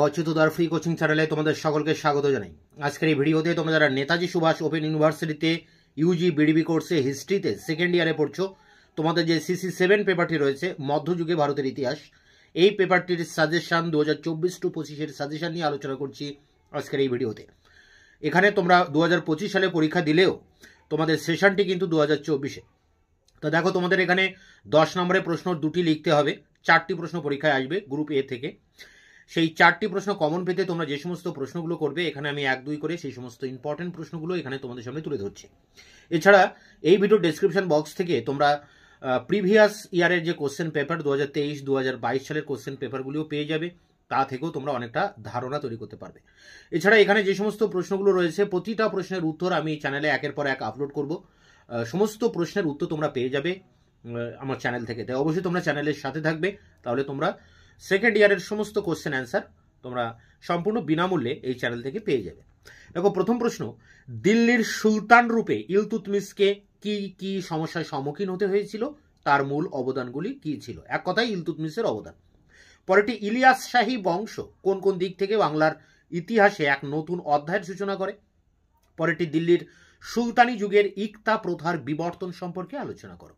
অচ্যুতদার free coaching চ্যানেলে তোমাদের সকলকে স্বাগত জানাই। আজকের এই ভিডিওতে তোমরা যারা নেতাজি সুভাষ ওপেন ইউনিভার্সিটিতে ইউজি বিডিবি কোর্সে হিস্ট্রিতে সেকেন্ড ইয়ারে পড়ছো, তোমাদের যে CC7 পেপারটি রয়েছে মধ্যযুগে ভারতের ইতিহাস, এই পেপারটির সাজেশন 2024-25 সাজেশন নিয়ে আলোচনা করছি আজকের এই ভিডিওতে। এখানে তোমরা 2025 সালে পরীক্ষা দিলেও তোমাদের সেশনটি কিন্তু 2024-এ। তো দেখো, তোমাদের এখানে 10 নম্বরের প্রশ্ন দুটি লিখতে হবে। 4টি প্রশ্ন পরীক্ষায় আসবে গ্রুপ এ থেকে। সেই 4টি প্রশ্ন কমন পেতে তোমরা যে সমস্ত প্রশ্নগুলো করবে, এখানে আমি 1-2 করে সেই সমস্ত ইম্পর্টেন্ট প্রশ্নগুলো এখানে তোমাদের সামনে তুলে ধরছি। এছাড়া এই ভিডিও ডেসক্রিপশন বক্স থেকে তোমরা প্রিভিয়াস ইয়ারের যে কোশ্চেন পেপার 2023-2022 সালের কোশ্চেন পেপারগুলিও পেয়ে যাবে। তা থেকেও তোমরা অনেকটা ধারণা তৈরি করতে পারবে। এছাড়া এখানে যে সমস্ত প্রশ্নগুলো রয়েছে প্রতিটা প্রশ্নের উত্তর আমি চ্যানেলে একের পর এক আপলোড করব। সমস্ত প্রশ্নের উত্তর তোমরা পেয়ে যাবে আমার চ্যানেল থেকে। তাই অবশ্যই তোমরা চ্যানেলের সাথে থাকবে, তাহলে তোমরা সেকেন্ড ইয়ারের সমস্ত কোশ্চেন অ্যান্সার তোমরা সম্পূর্ণ বিনামূল্যে এই চ্যানেল থেকে পেয়ে যাবে। দেখো, প্রথম প্রশ্ন, দিল্লির সুলতান রূপে ইলতুৎমিশকে কি কি সমস্যার সম্মুখীন হতে হয়েছিল, তার মূল অবদানগুলি কি ছিল? এক কথায় ইলতুৎমিশের অবদান। পরেরটি, ইলিয়াস শাহী বংশ কোন কোন দিক থেকে বাংলার ইতিহাসে এক নতুন অধ্যায়ের সূচনা করে? পরেরটি, দিল্লির সুলতানি যুগের ইকতা প্রথার বিবর্তন সম্পর্কে আলোচনা করো।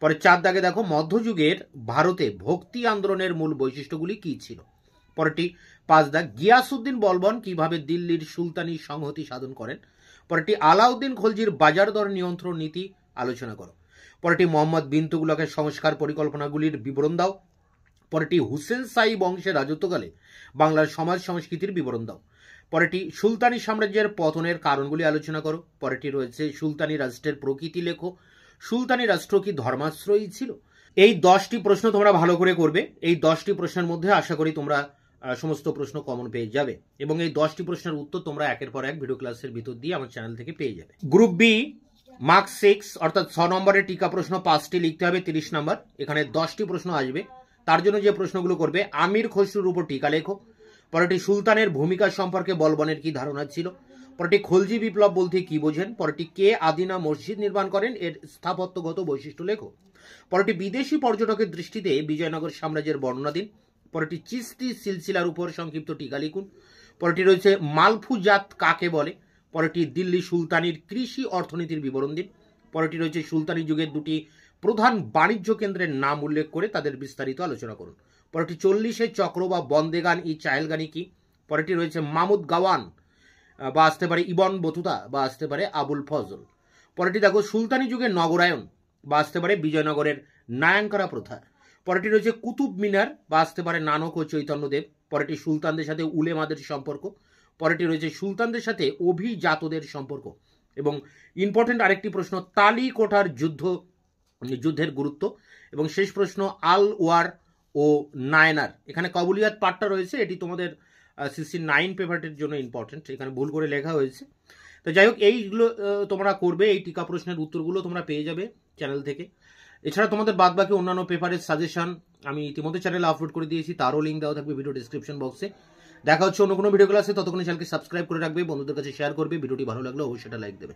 পরে 4 দাগে দেখো, মধ্যযুগের ভারতে ভক্তি আন্দোলনের মূল বৈশিষ্ট্যগুলি কি ছিল? পরেরটি 5 দাগ, গিয়াসউদ্দিন বলবন কিভাবে দিল্লির সুলতানি সংহতি সাধন করেন? পরেরটি, আলাউদ্দিন খলজির বাজার দর নিয়ন্ত্রণ নীতি আলোচনা করো। পরেরটি, মোহাম্মদ বিন তুগলকের সংস্কার পরিকল্পনাগুলির বিবরণ দাও। পরেরটি, হুসেন শাহী বংশের রাজত্বকালে বাংলার সমাজ সংস্কৃতির বিবরণ দাও। পরেরটি, সুলতানি সাম্রাজ্যের পতনের কারণগুলি আলোচনা করো। পরেরটি রয়েছে, সুলতানি রাষ্ট্রের প্রকৃতি লেখো। সুলতানি রাষ্ট্র কি ধর্মাশ্রয়ী ছিল? এই 10টি প্রশ্ন তোমরা ভালো করে করবে। এই 10টি প্রশ্নের মধ্যে আশা করি তোমরা সমস্ত প্রশ্ন কমন পেয়ে যাবে, এবং এই 10টি প্রশ্নের উত্তর তোমরা একের পর এক ভিডিও ক্লাসের ভিতর দিয়ে আমার চ্যানেল থেকে পেয়ে যাবে। গ্রুপ বি মার্ক 6 অর্থাৎ 6 নম্বরের টিকা প্রশ্ন 5টি লিখতে হবে, 30 নম্বর। এখানে 10টি প্রশ্ন আসবে। তার জন্য যে প্রশ্নগুলো করবে, আমির খসরুর উপর টিকা লেখো। পরেরটি, সুলতানের ভূমিকা সম্পর্কে বলবনের কি ধারণা ছিল? পরেরটি, খলজি বিপ্লব বলতে কি বোঝেন? পরেরটি, কে আদিনা মসজিদ নির্মাণ করেন, এর স্থাপত্যগত বৈশিষ্ট্য লেখো। পরেরটি, বিদেশি পর্যটকের দৃষ্টিতে বিজয়নগর সাম্রাজ্যের বর্ণনা দিন। পরেরটি, চিস্তি সিলসিলার উপর সংক্ষিপ্ত টিকা লিখুন। পরেরটি রয়েছে, মালফুজাত কাকে বলে? পরেরটি, দিল্লি সুলতানির কৃষি অর্থনীতির বিবরণ দিন। পরেরটি রয়েছে, সুলতানি যুগের দুটি প্রধান বাণিজ্য কেন্দ্রের নাম উল্লেখ করে তাদের বিস্তারিত আলোচনা করুন। পরেরটি, 40 চক্র বা বন্দেগান ই চাহেলগানি কি? পরেরটি রয়েছে, মামুদ গাওয়ান বা আসতে পারে ইবন বতুতা বা আসতে পারে আবুল ফজল। পরেরটি দেখো, সুলতানি যুগের নগরায়ন বা আসতে পারে বিজয়নগরের নায়াঙ্কারা প্রথা। পরেরটি রয়েছে, কুতুব মিনার বা আসতে পারে নানক ও চৈতন্যদেব। পরেরটি, সুলতানদের সাথে উলেমাদের সম্পর্ক। পরেরটি রয়েছে, সুলতানদের সাথে অভিজাতদের সম্পর্ক। এবং ইম্পর্টেন্ট আরেকটি প্রশ্ন, তালি কোঠার যুদ্ধের গুরুত্ব। এবং শেষ প্রশ্ন, আল ওয়ার ও নায়নার। এখানে কবুলিয়াত পার্টটা রয়েছে, এটি তোমাদের CC9 পেপারটির জন্য ইম্পর্টেন্ট, এখানে ভুল করে লেখা হয়েছে। তো যাই হোক, এইগুলো তোমরা করবে। এই টিকা প্রশ্নের উত্তরগুলো তোমরা পেয়ে যাবে চ্যানেল থেকে। এছাড়া তোমাদের বাদবাকি অন্যান্য পেপারের সাজেশন আমি ইতিমধ্যে চ্যানেলে আপলোড করে দিয়েছি, তারও লিঙ্ক দেওয়া থাকবে ভিডিও ডিসক্রিপশন বক্সে। দেখা হচ্ছে অন্য কোনো ভিডিও ক্লাসে। ততক্ষণ চ্যানেলকে সাবস্ক্রাইব করে রাখবে, বন্ধুদের কাছে শেয়ার করবে। ভিডিওটি ভালো লাগলে অবশ্যই সেটা লাইক দেবে।